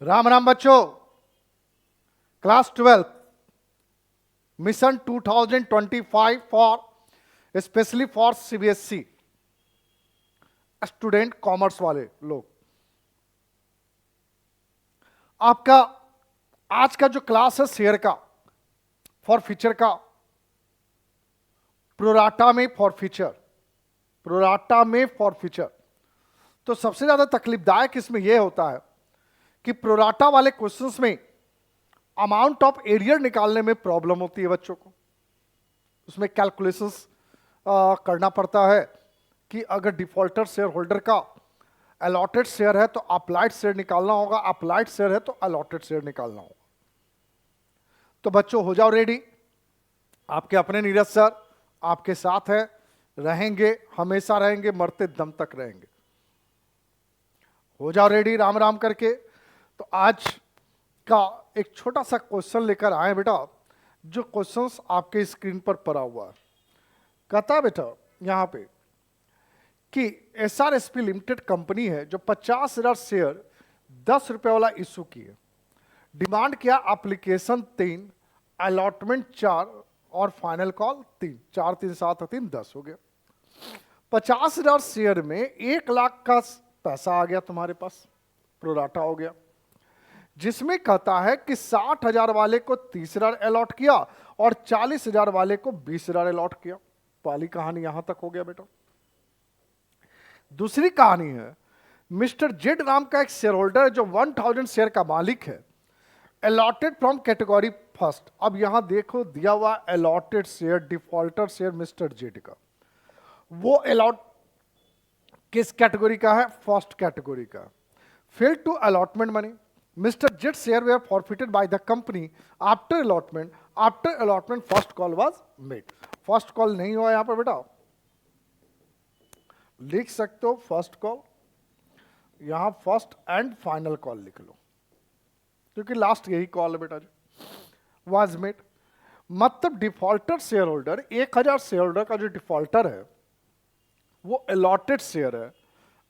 राम राम बच्चों। Class 12 mission 2025 for specially for CBSE student commerce वाले लोग। आपका आज का जो क्लास है शेयर का फॉर फीचर का, प्रोराटा में फॉर फीचर, प्रोराटा में फॉर फीचर। तो सबसे ज्यादा तकलीफदायक इसमें यह होता है कि प्रोराटा वाले क्वेश्चंस में अमाउंट ऑफ एरियर निकालने में प्रॉब्लम होती है बच्चों को। उसमें कैलकुलेशंस करना पड़ता है कि अगर डिफॉल्टर शेयर होल्डर का अलॉटेड शेयर है तो अप्लाइड शेयर निकालना होगा, अप्लाइड शेयर है तो अलॉटेड शेयर निकालना होगा। तो बच्चों हो जाओ रेडी। आपके अपने नीरज सर आपके साथ है, रहेंगे, हमेशा रहेंगे, मरते दम तक रहेंगे। हो जाओ रेडी राम राम करके। तो आज का एक छोटा सा क्वेश्चन लेकर आए बेटा, जो क्वेश्चंस आपके स्क्रीन पर पड़ा हुआ है। कहता है बेटा यहां पे कि एसआरएसपी लिमिटेड कंपनी है जो 50,000 शेयर 10 रुपए वाला इशू की है। डिमांड किया एप्लीकेशन 3, अलॉटमेंट 4 और फाइनल कॉल 3। 4 3 7 3 10 हो गया। 50,000 शेयर में 1 लाख का पैसा आ गया तुम्हारे पास, प्रोराटा हो गया। जिसमें कहता है कि 60,000 वाले को 30,000 अलॉट किया और 40,000 वाले को 20,000 अलॉट किया। पहली कहानी यहां तक हो गया बेटा। दूसरी कहानी है, मिस्टर जेड नाम का एक शेयर होल्डर है जो 1000 शेयर का मालिक है, अलॉटेड फ्रॉम कैटेगरी फर्स्ट। अब यहां देखो दिया हुआ allotted share, defaulter share mister Z का, वो अलॉट किस कैटेगरी का है? फर्स्ट कैटेगरी का। Fail to allotment money, mister Z share were forfeited by the company after allotment. After allotment first call was made. First call नहीं हुआ यहां पर बेटा, लिख सकते हो फर्स्ट कॉल, यहां फर्स्ट एंड फाइनल कॉल लिख लो क्योंकि लास्ट यही कॉल है बेटा जी। वाज मेड मतलब defaulter share holder, 1000 share holder का जो डिफॉल्टर है वो अलॉटेड शेयर है,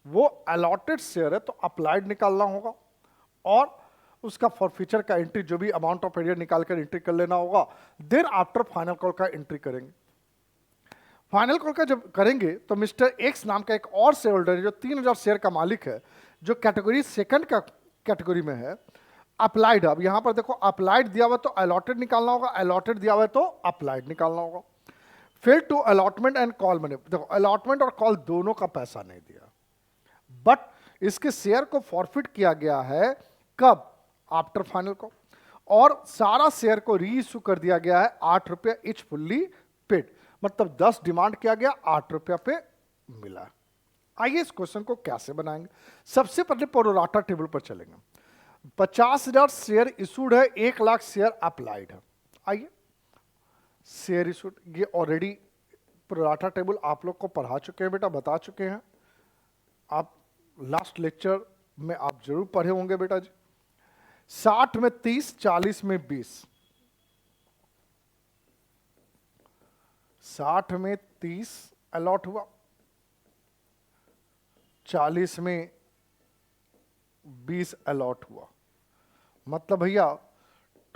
वो अलॉटेड शेयर है तो अप्लाइड निकालना होगा और उसका फॉरफीचर का एंट्री जो भी अमाउंट ऑफ एरियर निकाल कर एंट्री कर लेना होगा। देन आफ्टर फाइनल कॉल का एंट्री करेंगे। फाइनल कॉल का जब करेंगे तो मिस्टर एक्स नाम का एक और शेयर होल्डर है जो 3000 शेयर का मालिक है, जो कैटेगरी सेकंड का कैटेगरी में है, अप्लाइड। अब यहां पर देखो अप्लाइड दिया हुआ तो अलॉटेड निकालना होगा, अलॉटेड दिया हुआ तो अप्लाइड निकालना होगा। Fail to allotment and call money, देखो अलॉटमेंट और कॉल दोनों का पैसा नहीं दिया, बट इसके शेयर को फॉरफिट किया गया है कब? After final call. और सारा शेयर को री इशू कर दिया गया है 8 रुपया इच फुल्ली पेड, मतलब 10 डिमांड किया गया, 8 रुपया पे मिला। आइए इस क्वेश्चन को कैसे बनाएंगे। सबसे पहले प्रोराटा टेबल पर चलेंगे। 50,000 शेयर इशूड है, 1 लाख शेयर अप्लाइड है। आइए शेयर इशूड, ये ऑलरेडी प्रोराटा टेबल आप लोग को पढ़ा चुके हैं बेटा, बता चुके हैं आप, लास्ट लेक्चर में आप जरूर पढ़े होंगे बेटा जी। 60 में 30, 40 में 20, 60 में 30 अलॉट हुआ, 40 में 20 अलॉट हुआ। मतलब भैया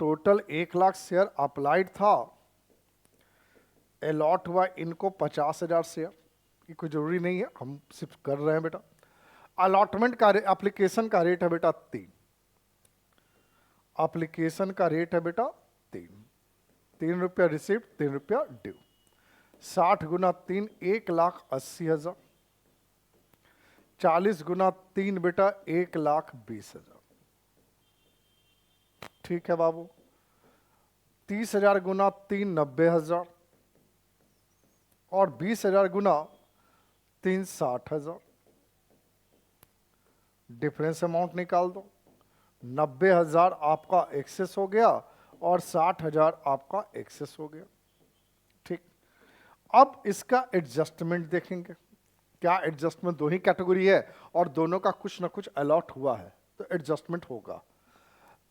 टोटल 1 लाख शेयर अप्लाइड था, अलॉट हुआ इनको 50,000 शेयर। ये कोई जरूरी नहीं है, हम सिर्फ कर रहे हैं बेटा। अलॉटमेंट का एप्लीकेशन का रेट है बेटा 3, एप्लीकेशन का रेट है बेटा 3 रुपया रिसिप्ट, 3 रुपया ड्यू। 60 गुना 3 1,80,000, 40 गुना 3 बेटा 1,20,000। ठीक है बाबू। 30,000 गुना 3 90,000 और 20,000 गुना 3 60,000। डिफरेंस अमाउंट निकाल दो। 90,000 आपका एक्सेस हो गया और 60,000 आपका एक्सेस हो गया। ठीक, अब इसका एडजस्टमेंट देखेंगे। क्या एडजस्टमेंट? दो ही कैटेगरी है और दोनों का कुछ ना कुछ अलॉट हुआ है तो एडजस्टमेंट होगा।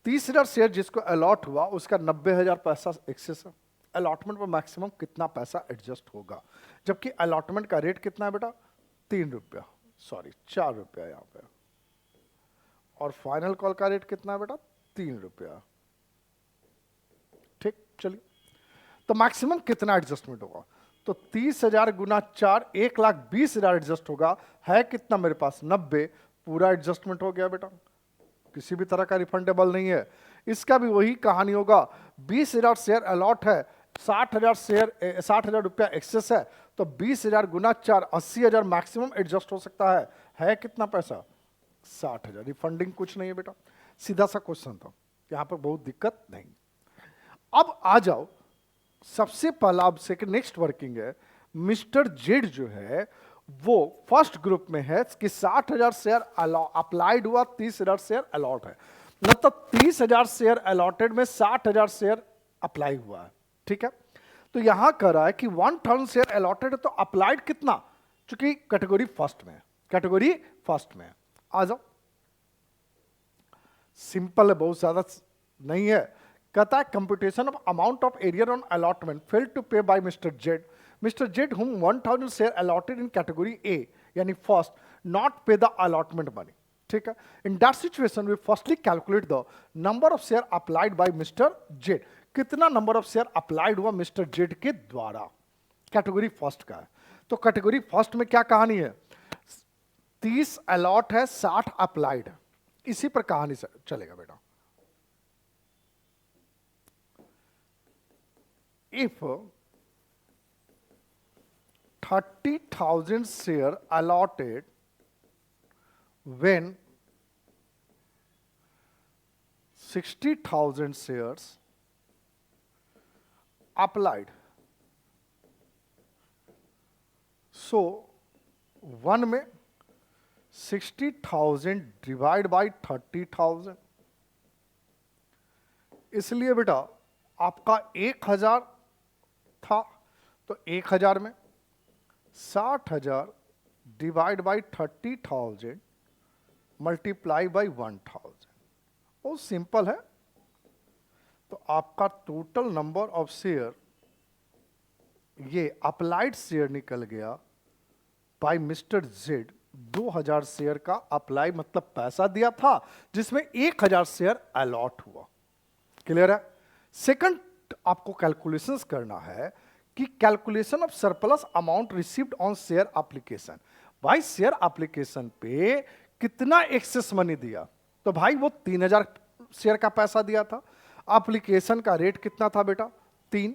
30,000 शेयर जिसको अलॉट हुआ उसका 90,000 पैसा एक्सेस है। अलॉटमेंट पर मैक्सिमम कितना पैसा एडजस्ट होगा? जबकि अलॉटमेंट का रेट कितना है बेटा? 3 रुपया, सॉरी 4 रुपया यहाँ पे, और फाइनल कॉल का रेट कितना है बेटा? 3 रुपया। ठीक, चलिए, तो मैक्सिमम कितना एडजस्टमेंट होगा? तो 30,000 गुना 4, 1,20,000 एडजस्ट होगा। है कितना मेरे पास? 90। पूरा एडजस्टमेंट हो गया बेटा, किसी भी तरह का रिफंडेबल नहीं है। इसका भी वही कहानी होगा, 20,000 शेयर अलॉट है, 60,000 रुपया एक्सेस है, तो 20,000 गुना 4, 80,000 मैक्सिमम एडजस्ट हो सकता है। है कितना पैसा? 60,000। रिफंडिंग कुछ नहीं है बेटा, सीधा सा क्वेश्चन था, यहां पर बहुत दिक्कत नहीं। अब आ जाओ, सबसे पहला अब से नेक्स्ट वर्किंग है, मिस्टर जेड जो है वो फर्स्ट ग्रुप में है कि 60,000 शेयर अप्लाइड हुआ, 30,000 शेयर अलॉट है, मतलब 30,000 शेयर अलॉटेड में 60,000 शेयर अप्लाई हुआ है। ठीक है, तो यहां कह रहा है कि 1,000 शेयर अलॉटेड है, तो अप्लाइड कितना? चूंकि कैटेगरी फर्स्ट में है, कैटेगरी फर्स्ट में है। आ जाओ, सिंपल है, बहुत ज्यादा नहीं है। कहता है computation of amount of arrear on allotment failed to pay by mister Z, mister Z whom 1,000 share allotted in category A यानी first not pay the allotment money. ठीक है, in that situation we firstly calculate the number of share applied by mister Z. कितना number of share applied हुआ mister Z के द्वारा, category first का है। तो कैटेगरी फर्स्ट में क्या कहानी है? 30 अलॉट है, 60 अप्लाइड है, इसी पर कहानी से चलेगा बेटा। If 30,000 share allotted when 60,000 shares applied, so 1 में 60,000 डिवाइड बाई 30,000, इसलिए बेटा आपका 1,000 था, तो 1,000 में 60,000 डिवाइड बाई 30,000 मल्टीप्लाई बाई 1,000, बहुत सिंपल है। तो आपका टोटल नंबर ऑफ शेयर, ये अप्लाइड शेयर निकल गया बाय मिस्टर जेड, 2,000 शेयर का अप्लाई मतलब पैसा दिया था, जिसमें 1,000 शेयर अलॉट हुआ। क्लियर है? सेकंड आपको कैलकुलेशंस करना है कि calculation of surplus amount received on share application. भाई शेयर एप्लीकेशन पे कितना एक्सेस मनी दिया? तो भाई वो 3,000 शेयर का पैसा दिया था, एप्लीकेशन का रेट कितना था बेटा? 3।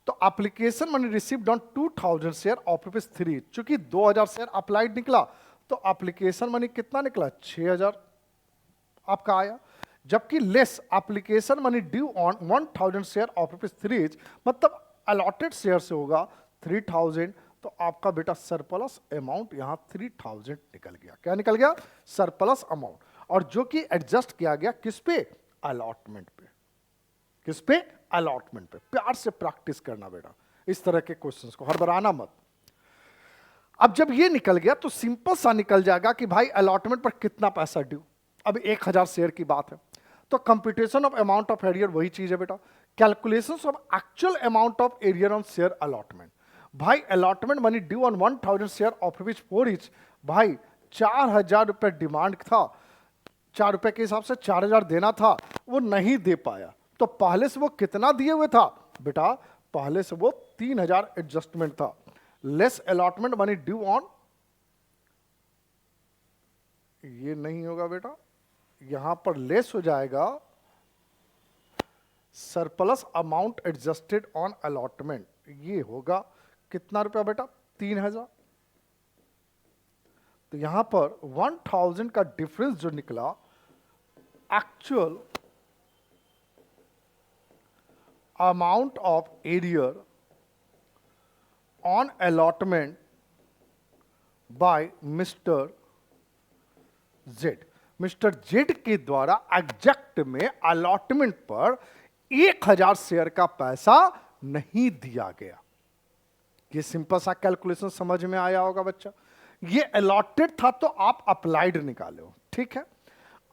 तो application money received on 2,000 share of ₹3, चूंकि 2,000 शेयर अप्लाइड निकला, तो एप्लीकेशन मनी कितना निकला? 6,000 आपका आया, जबकि less application money due on 1,000 share of ₹3, मतलब अलॉटेड शेयर से होगा 3,000, तो आपका बेटा सरप्लस अमाउंट यहां 3,000 निकल गया। क्या निकल गया? सरप्लस अमाउंट, और जो कि एडजस्ट किया गया किस पे? अलॉटमेंट पे। किस पे? अलॉटमेंट पे। प्यार से प्रैक्टिस करना बेटा, इस तरह के क्वेश्चंस को हड़बड़ाना मत। अब जब ये निकल गया तो सिंपल सा निकल जाएगा कि भाई अलॉटमेंट पर कितना पैसा ड्यू। अब 1,000 शेयर की बात है, तो computation of amount of arrear वही चीज है बेटा, calculations of actual amount of arrear on share allotment. भाई allotment money due on 1,000 share of which 4 each, भाई 4,000 रुपए डिमांड था, 4 रुपए के हिसाब से 4,000 देना था, वो नहीं दे पाया, तो पहले से वो कितना दिए हुए था बेटा? पहले से वो 3,000 एडजस्टमेंट था, less allotment money due on, ये नहीं होगा बेटा, यहां पर लेस हो जाएगा surplus amount adjusted on allotment, ये होगा कितना रुपया बेटा? 3,000। तो यहां पर 1,000 का डिफरेंस जो निकला, actual amount of arrear on allotment by mister Z, mister Z के द्वारा एग्जैक्ट में अलॉटमेंट पर 1,000 शेयर का पैसा नहीं दिया गया। ये सिंपल सा कैलकुलेशन समझ में आया होगा बच्चा। ये अलॉटेड था तो आप अप्लाइड निकालो, ठीक है।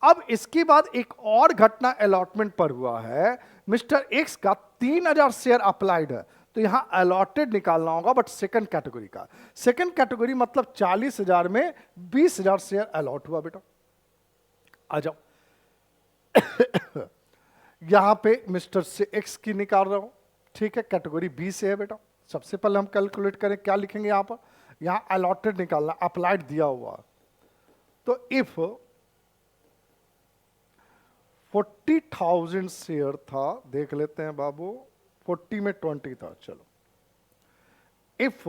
अब इसके बाद एक और घटना अलॉटमेंट पर हुआ है, मिस्टर एक्स का 3,000 शेयर अप्लाइड है, तो यहां अलॉटेड निकालना होगा, बट सेकंड कैटेगरी का। सेकंड कैटेगरी मतलब 40,000 में 20,000 शेयर अलॉट हुआ बेटा। आ जाओ यहां पे मिस्टर से एक्स की निकाल रहा हूं, ठीक है, कैटेगरी बी से है बेटा। सबसे पहले हम कैलकुलेट करें, क्या लिखेंगे यहां पर, यहां अलॉटेड निकालना, अप्लाइड दिया हुआ, तो इफ 40,000 शेयर था, देख लेते हैं बाबू, 40 में 20 था, चलो, if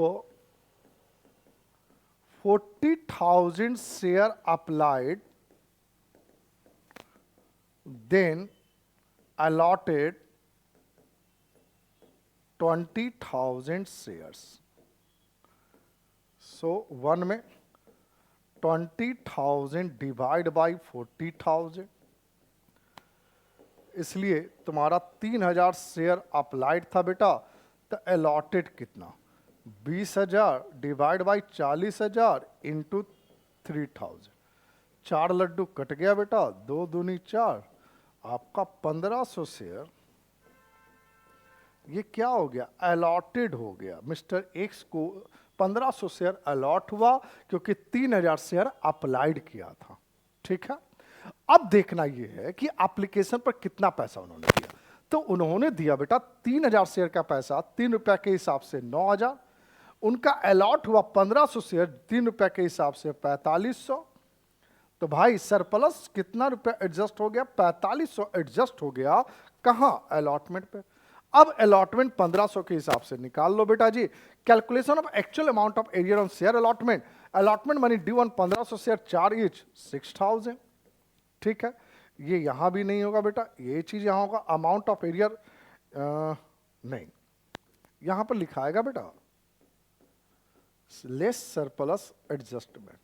40,000 share applied, then allotted 20,000 shares. So 1 में 20,000 डिवाइड बाई 40,000, इसलिए तुम्हारा 3,000 शेयर अप्लाइड था बेटा, तो अलॉटेड कितना, 20,000 डिवाइड बाई 40,000 इंटू 3,000, 4 लड्डू कट गया बेटा, 2 दूनी 4, आपका 1,500 शेयर, ये क्या हो गया, अलॉटेड हो गया। मिस्टर एक्स को 1,500 शेयर अलॉट हुआ क्योंकि 3,000 शेयर अप्लाइड किया था, ठीक है। अब देखना ये है कि एप्लीकेशन पर कितना पैसा उन्होंने दिया, तो उन्होंने दिया बेटा 3,000 शेयर का पैसा, 3 रुपया के हिसाब से 9,000, उनका अलॉट हुआ 1,500 शेयर, 3 रुपया के हिसाब से 4,500, तो भाई सरप्लस कितना रुपया एडजस्ट हो गया, 4,500 एडजस्ट हो गया, कहां, अलॉटमेंट पे। अब अलॉटमेंट 1,500 के हिसाब से निकाल लो बेटा जी, calculation of actual amount of arrear on share allotment, allotment money due on 1,500 share 4 each 6,000, ठीक है। ये यहां भी नहीं होगा बेटा, ये चीज यहां होगा, अमाउंट ऑफ एरियर नहीं, यहां पर लिखाएगा बेटा लेस सरप्लस एडजस्टमेंट,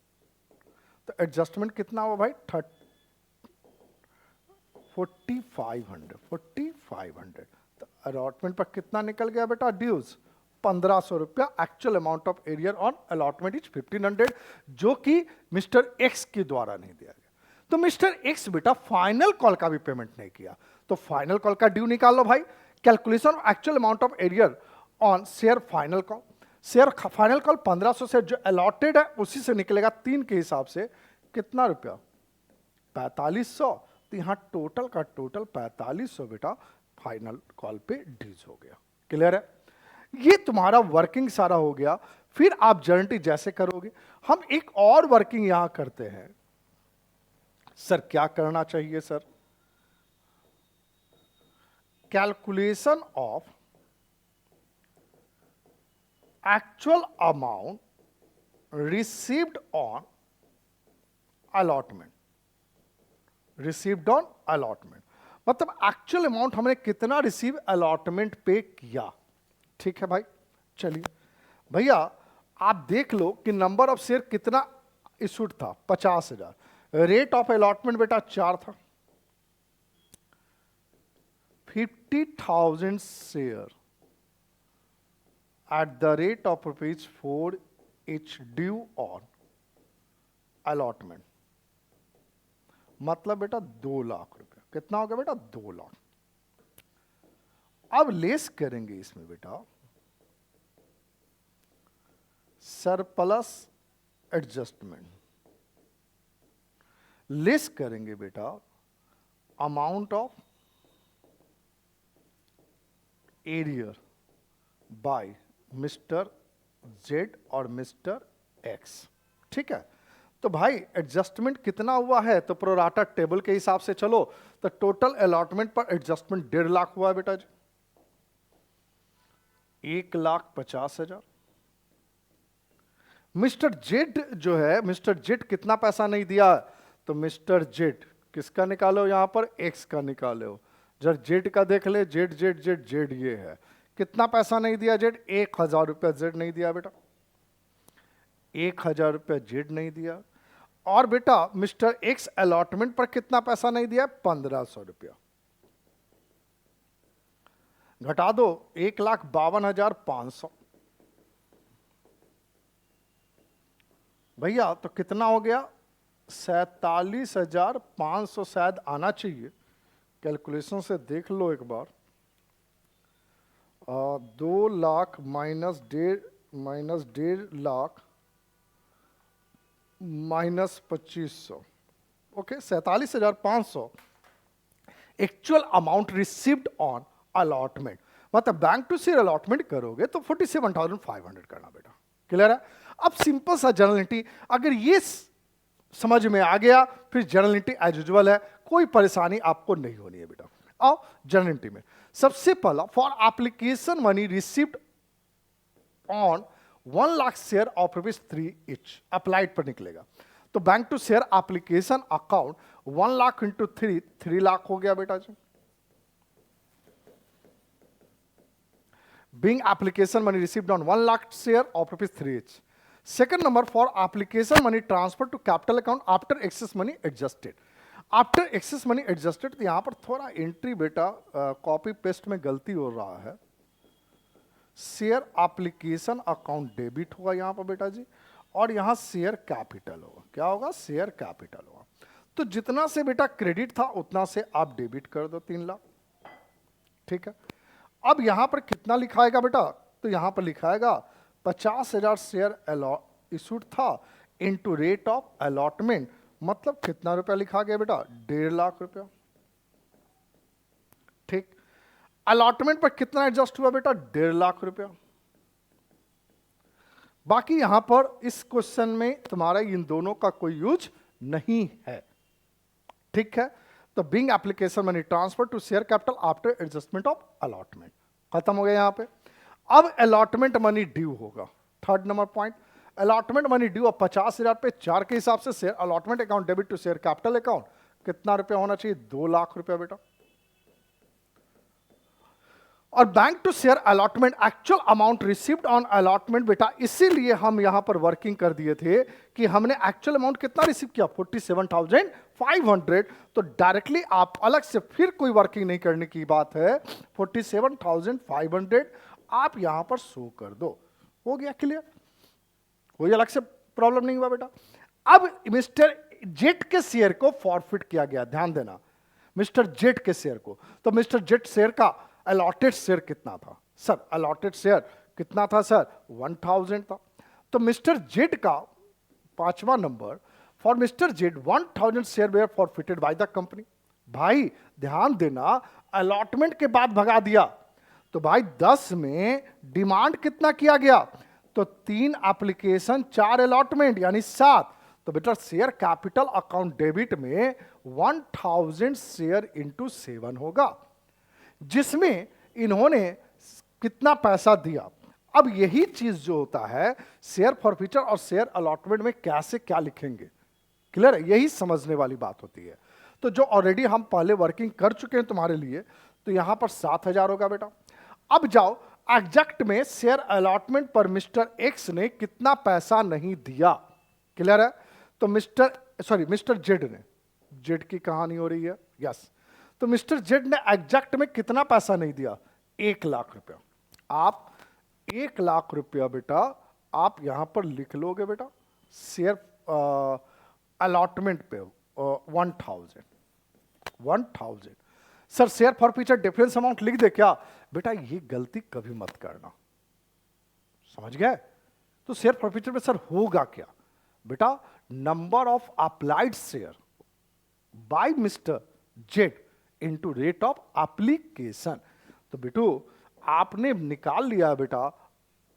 तो एडजस्टमेंट कितना हुआ भाई, 4,500, तो अलॉटमेंट पर कितना निकल गया बेटा, ड्यूज 1,500 रुपया, actual amount of arrear on allotment is 1,500, जो कि मिस्टर एक्स के द्वारा नहीं दिया गया। तो मिस्टर एक्स बेटा फाइनल कॉल का भी पेमेंट नहीं किया, तो फाइनल कॉल का ड्यू निकाल लो भाई, calculation of actual amount of arrear on share final call, share final call 1,500 से जो अलॉटेड है उसी से निकलेगा 3 के हिसाब से, कितना रुपया, 4,500, तो यहां टोटल का टोटल 4,500 बेटा फाइनल कॉल पे ड्यूज हो गया। क्लियर है, ये तुम्हारा वर्किंग सारा हो गया। फिर आप जर्नटी जैसे करोगे, हम एक और वर्किंग यहां करते हैं। सर क्या करना चाहिए sir, calculation of actual amount received on allotment, received on allotment मतलब एक्चुअल अमाउंट हमने कितना रिसीव अलॉटमेंट पे किया, ठीक है भाई। चलिए भैया आप देख लो कि नंबर ऑफ शेयर कितना इशूड था, 50,000, रेट ऑफ अलॉटमेंट बेटा 4 था, 50,000 share at the rate of ₹4 each due on allotment, मतलब बेटा 2 लाख रुपया, कितना हो गया बेटा 2 लाख। अब लेस करेंगे इसमें बेटा सरप्लस एडजस्टमेंट, लेस करेंगे बेटा amount of arrear by mister Z और मिस्टर एक्स, ठीक है। तो भाई एडजस्टमेंट कितना हुआ है, तो प्रोराटा टेबल के हिसाब से चलो, तो टोटल अलॉटमेंट पर एडजस्टमेंट 1.5 लाख हुआ है बेटा जी, 1,50,000। मिस्टर जेड जो है, मिस्टर जेड कितना पैसा नहीं दिया, तो मिस्टर जेड किसका निकालो, यहां पर एक्स का निकालो, जब जेड का देख ले, जेड जेड जेड जेड ये है, कितना पैसा नहीं दिया जेड, 1,000 रुपया जेड नहीं दिया बेटा, 1,000 रुपया जेड नहीं दिया। और बेटा मिस्टर एक्स अलॉटमेंट पर कितना पैसा नहीं दिया, 1,500 रुपया, घटा दो 1,52,500 भैया, तो कितना हो गया, 47,500 शायद आना चाहिए, कैलकुलेशन से देख लो एक बार। 2 lakh minus 1.5 lakh minus 2500, okay 47,500 actual amount received on allotment. मतलब बैंक टू शेयर अलॉटमेंट करोगे तो 47,500 करना बेटा, क्लियर है। अब सिंपल सा जर्नलिटी, अगर ये समझ में आ गया फिर जर्नलिटी एज यूजुअल है, कोई परेशानी आपको नहीं होनी है बेटा। आओ जर्नलिटी में सबसे पहला, for application money received on 1 lakh share of ₹3 each applied पर निकलेगा। तो bank to share application account 1 lakh into 3 lakh हो गया बेटा जी। Being application money received on 1 lakh share of ₹3 each. Second number, for application money transferred to capital account after excess money adjusted. After excess money adjusted, तो यहां पर थोड़ा entry बेटा copy paste में गलती हो रहा है। शेयर एप्लीकेशन अकाउंट डेबिट होगा यहां पर बेटा जी, और यहां शेयर कैपिटल होगा। क्या होगा? शेयर कैपिटल होगा। तो जितना से बेटा क्रेडिट था उतना से आप डेबिट कर दो 3 लाख, ठीक है। अब यहां पर कितना लिखाएगा बेटा? तो यहां पर लिखाएगा 50,000 शेयर इशूड था इनटू रेट ऑफ अलॉटमेंट, मतलब कितना रुपया लिखा गया बेटा? 1.5 लाख रुपया, ठीक। अलॉटमेंट पर कितना एडजस्ट हुआ बेटा? 1.5 लाख रुपया। बाकी यहां पर इस क्वेश्चन में तुम्हारा इन दोनों का कोई यूज नहीं है, ठीक है। तो being application money transfer to share capital after adjustment of allotment, खत्म हो गया यहां पे। अब अलॉटमेंट मनी ड्यू होगा, third number point. Allotment money due अब 50,000 पे 4 के हिसाब से share allotment account debit to share capital account कितना रुपया होना चाहिए? 2 लाख रुपया बेटा। और bank to share allotment actual amount received on allotment बेटा, इसीलिए हम यहां पर वर्किंग कर दिए थे कि हमने एक्चुअल अमाउंट कितना रिसीव किया? 47,500। तो डायरेक्टली आप अलग से फिर कोई वर्किंग नहीं करने की बात है, 47,500 आप यहां पर शो कर दो। हो गया क्लियर? कोई अलग से प्रॉब्लम नहीं हुआ बेटा। अब मिस्टर जेट के शेयर को फॉरफिट किया गया, ध्यान देना, मिस्टर जेट के शेयर को। तो मिस्टर जेट शेयर का अलॉटेड शेयर कितना था सर? अलॉटेड शेयर कितना था सर? 1000 था। तो मिस्टर जेड का 5वां number, for mister Z 1000 share were forfeited by the company. भाई ध्यान देना, अलॉटमेंट के बाद भगा दिया तो भाई 10 में डिमांड कितना किया गया? तो 3 एप्लीकेशन 4 अलॉटमेंट यानी 7। तो बेटा शेयर कैपिटल अकाउंट डेबिट में 1000 शेयर इंटू 7 होगा, जिसमें इन्होंने कितना पैसा दिया। अब यही चीज जो होता है शेयर फॉरफीचर और शेयर अलॉटमेंट में कैसे क्या लिखेंगे, क्लियर है? यही समझने वाली बात होती है। तो जो ऑलरेडी हम पहले वर्किंग कर चुके हैं तुम्हारे लिए, तो यहां पर 7,000 होगा बेटा। अब जाओ एग्जैक्ट में शेयर अलॉटमेंट पर मिस्टर एक्स ने कितना पैसा नहीं दिया, क्लियर है? तो मिस्टर जेड ने, जेड की कहानी हो रही है, यस। तो मिस्टर जेड ने एग्जैक्ट में कितना पैसा नहीं दिया? 1 लाख रुपया। आप 1 लाख रुपया बेटा आप यहां पर लिख लोगे बेटा शेयर अलॉटमेंट पे 1000। Sir share forfeiture difference amount लिख दे क्या? बेटा ये गलती कभी मत करना, समझ गए? तो शेयर फॉरफीचर में सर होगा क्या बेटा? Number of applied share by mister Z into rate of application. तो बेटू आपने निकाल लिया बेटा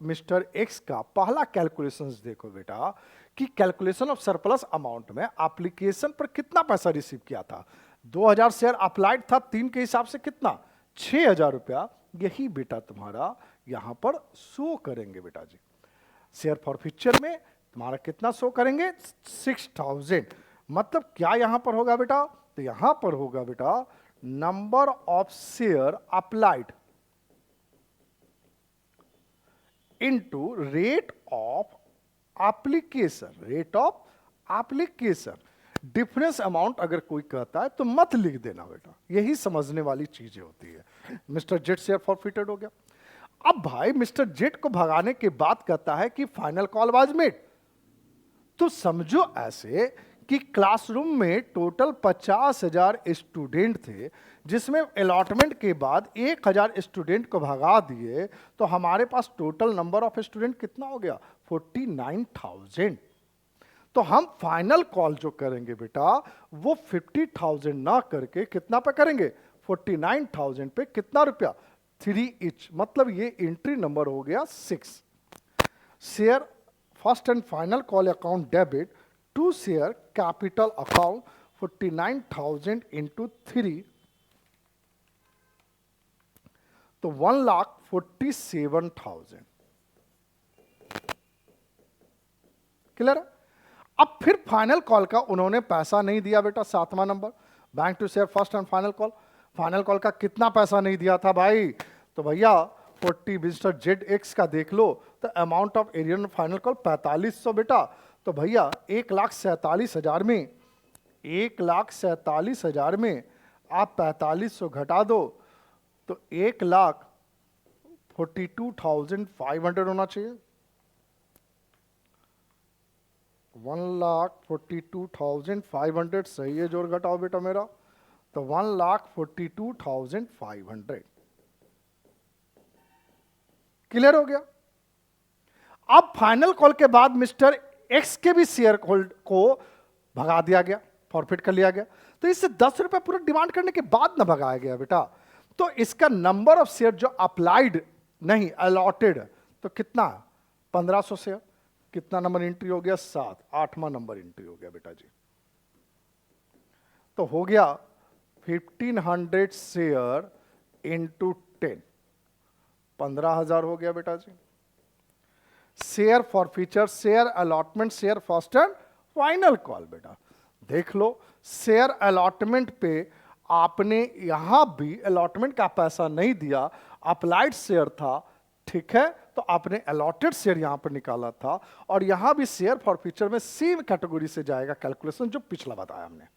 मिस्टर एक्स का पहला कैलकुलेशंस। देखो बेटा कि कैलकुलेशन ऑफ सरप्लस अमाउंट में एप्लीकेशन पर कितना पैसा रिसीव किया था? 2000 शेयर अप्लाइड था, 3 के हिसाब से कितना? 6,000 रुपया। यही बेटा तुम्हारा यहां पर शो करेंगे बेटा जी। शेयर फॉरफीचर में तुम्हारा कितना शो करेंगे? 6,000। मतलब क्या यहां पर होगा बेटा? तो यहां पर होगा बेटा number of share applied into rate of application. Rate of application difference amount अगर कोई कहता है तो मत लिख देना बेटा, यही समझने वाली चीजें होती है। मिस्टर जेट शेयर फॉरफिटेड हो गया। अब भाई मिस्टर जेट को भगाने के बाद कहता है कि फाइनल कॉल वाज मेड। तो समझो ऐसे कि क्लासरूम में टोटल 50,000 स्टूडेंट थे, जिसमें अलॉटमेंट के बाद 1,000 स्टूडेंट को भगा दिए, तो हमारे पास टोटल नंबर ऑफ स्टूडेंट कितना हो गया? 49,000। तो हम फाइनल कॉल जो करेंगे बेटा वो 50,000 ना करके कितना पे करेंगे? 49,000 पे। कितना रुपया? 3 each। मतलब ये एंट्री नंबर हो गया 6। Share first and final call account debit to share capital account 49,000 into 3, तो 1,47,000। क्लियर है? अब फिर फाइनल कॉल का उन्होंने पैसा नहीं दिया बेटा, 7वां number, bank to share first and final call. Final call का कितना पैसा नहीं दिया था भाई? तो भैया 40 मिस्टर ZX का देख लो, तो amount of arrear final call 4500 बेटा। तो भैया 1,47,000 में, 1,47,000 में आप 4500 घटा दो तो 1,42,500 होना चाहिए। 1,42,500 सही है, जोड़ घटाओ बेटा मेरा, तो 1,42,500। क्लियर हो गया? अब फाइनल कॉल के बाद मिस्टर एक्स के भी शेयर होल्ड को भगा दिया गया, फॉरफिट कर लिया गया। तो इससे 10 रुपए पूरा डिमांड करने के बाद ना भगाया गया बेटा, तो इसका नंबर ऑफ शेयर जो अप्लाइड नहीं अलॉटेड, तो कितना? 1500 शेयर। कितना नंबर एंट्री हो गया? 7। 8वां नंबर एंट्री हो गया बेटा जी। तो हो गया 1500 शेयर इंटू 10, 15,000 हो गया बेटा जी। Share for future, share allotment, share first and final call बेटा देख लो। शेयर अलॉटमेंट पे आपने यहां भी अलॉटमेंट का पैसा नहीं दिया, अप्लाइड शेयर था, ठीक है, तो आपने अलॉटेड शेयर यहां पर निकाला था, और यहां भी शेयर फॉर फ्यूचर में सेम कैटेगरी से जाएगा कैलकुलेशन जो पिछला बताया हमने।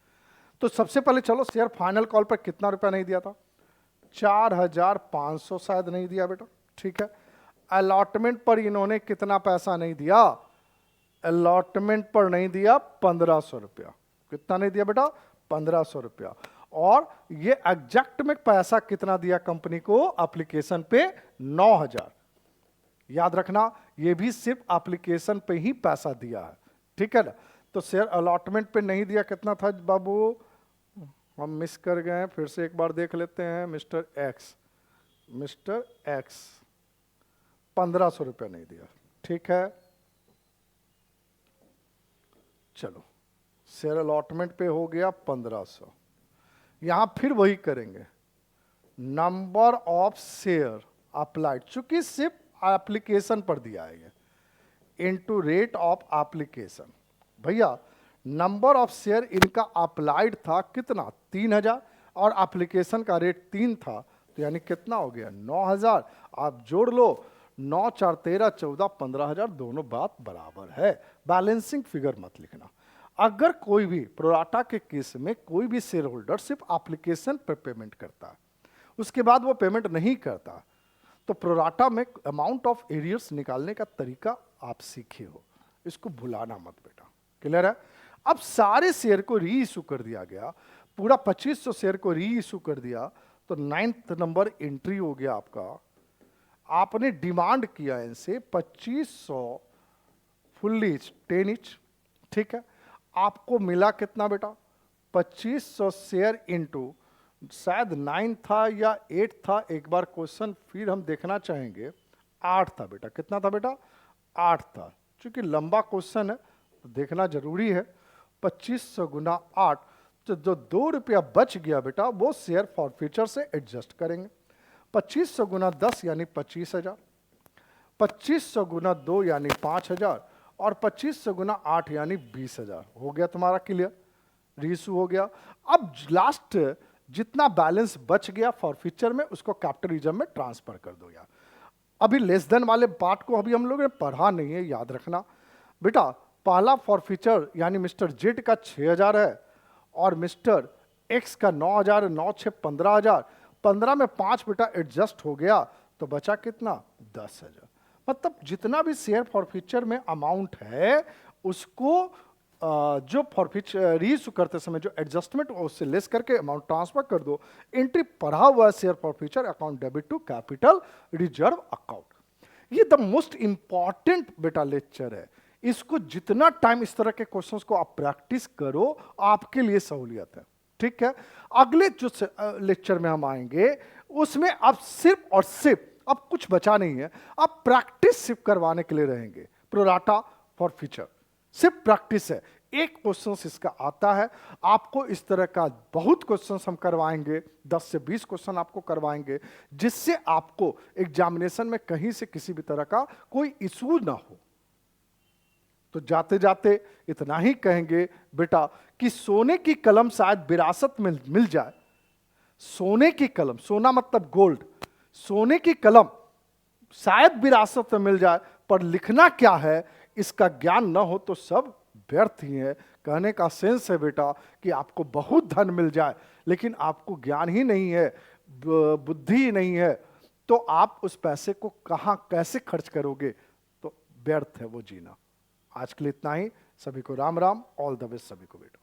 तो सबसे पहले चलो शेयर फाइनल कॉल पर कितना रुपया नहीं दिया था? 4,500 शायद नहीं दिया बेटा, ठीक है। अलॉटमेंट पर इन्होंने कितना पैसा नहीं दिया? अलॉटमेंट पर नहीं दिया 1,500 रुपया। कितना नहीं दिया बेटा? 1,500 रुपया। और ये एग्जैक्ट में पैसा कितना दिया कंपनी को एप्लीकेशन पे? 9,000। याद रखना, ये भी सिर्फ एप्लीकेशन पे ही पैसा दिया है, ठीक है ना। तो शेयर अलॉटमेंट पे नहीं दिया, कितना था बाबू? हम मिस कर गए, फिर से एक बार देख लेते हैं। मिस्टर एक्स 1,500 रुपया नहीं दिया, ठीक है। चलो शेयर अलॉटमेंट पे हो गया 1,500। यहां फिर वही करेंगे, नंबर ऑफ शेयर अप्लाइड, चूंकि सिर्फ एप्लीकेशन पर दिया है ये, इनटू रेट ऑफ एप्लीकेशन। भैया नंबर ऑफ शेयर इनका अप्लाइड था कितना? 3,000, और एप्लीकेशन का रेट 3 था, तो यानी कितना हो गया? 9,000। आप जोड़ लो, 9 4 13 14 15,000, दोनों बात बराबर है। बैलेंसिंग फिगर मत लिखना। अगर कोई भी प्रोराटा के केस में कोई भी शेयर होल्डर सिर्फ एप्लीकेशन पर पेमेंट करता है, उसके बाद वो पेमेंट नहीं करता, तो प्रोराटा में अमाउंट ऑफ एरियर्स निकालने का तरीका आप सीखे हो, इसको भुलाना मत बेटा। क्लियर है? अब सारे शेयर को री इशू कर दिया गया, पूरा 2500 शेयर को री इशू कर दिया, तो 9th नंबर एंट्री हो गया आपका। आपने डिमांड किया इनसे 2500 फुल ईच 10 ईच, ठीक है। आपको मिला कितना बेटा? 2500 शेयर इंटू, शायद 9 था या 8 था, एक बार क्वेश्चन फिर हम देखना चाहेंगे। 8 था बेटा। कितना था बेटा? 8 था। चूंकि लंबा क्वेश्चन है तो देखना जरूरी है। 2500 गुना 8, तो जो 2 रुपया बच गया बेटा वो शेयर फॉर फ्यूचर से एडजस्ट करेंगे। 2500 गुना 10 यानी 25,000, 2500 गुना 2 यानी 5,000, और 2500 गुना 8 यानी 20,000। हो गया तुम्हारा क्लियर? रीइशू हो गया। अब लास्ट जितना बैलेंस बच गया फॉर फ्यूचर में, उसको कैपिटल रिजर्व में ट्रांसफर कर दो यार। अभी लेस देन वाले पार्ट को अभी हम लोगों ने पढ़ा नहीं है, याद रखना बेटा। पहला फॉर फ्यूचर यानी मिस्टर जेड का 6,000 है, और मिस्टर एक्स का 9,000, 9 6 15,000, 15 में 5 बेटा एडजस्ट हो गया, तो बचा कितना? 10,000। मतलब जितना भी शेयर फॉर फ्यूचर में अमाउंट है उसको जो फॉरफिच रीइश्यू करते समय जो एडजस्टमेंट उससे लेस करके अमाउंट ट्रांसफर कर दो। एंट्री पढ़ा हुआ share forfeiture account debit to capital reserve account. ये द मोस्ट इंपॉर्टेंट बेटा लेक्चर है। इसको जितना टाइम इस तरह के क्वेश्चंस को आप प्रैक्टिस करो आपके लिए सहूलियत है। ठीक है, अगले जो लेक्चर में हम आएंगे उसमें आप सिर्फ और सिर्फ, अब कुछ बचा नहीं है, आप प्रैक्टिस सिर्फ करवाने के लिए रहेंगे। प्रोराटा फॉर फ्यूचर सिर्फ प्रैक्टिस है। एक क्वेश्चन इसका आता है, आपको इस तरह का बहुत क्वेश्चन हम करवाएंगे, 10 से 20 क्वेश्चन आपको करवाएंगे, जिससे आपको एग्जामिनेशन में कहीं से किसी भी तरह का कोई इशू ना हो। तो जाते जाते इतना ही कहेंगे बेटा कि सोने की कलम शायद विरासत में मिल जाए। सोने की कलम, सोना मतलब गोल्ड, सोने की कलम शायद विरासत में मिल जाए, पर लिखना क्या है इसका ज्ञान न हो तो सब व्यर्थ ही है। कहने का सेंस है बेटा कि आपको बहुत धन मिल जाए लेकिन आपको ज्ञान ही नहीं है, बुद्धि ही नहीं है, तो आप उस पैसे को कहां कैसे खर्च करोगे, तो व्यर्थ है वो जीना। आज के लिए इतना ही। सभी को Ram Ram, all the best सभी को बेटा।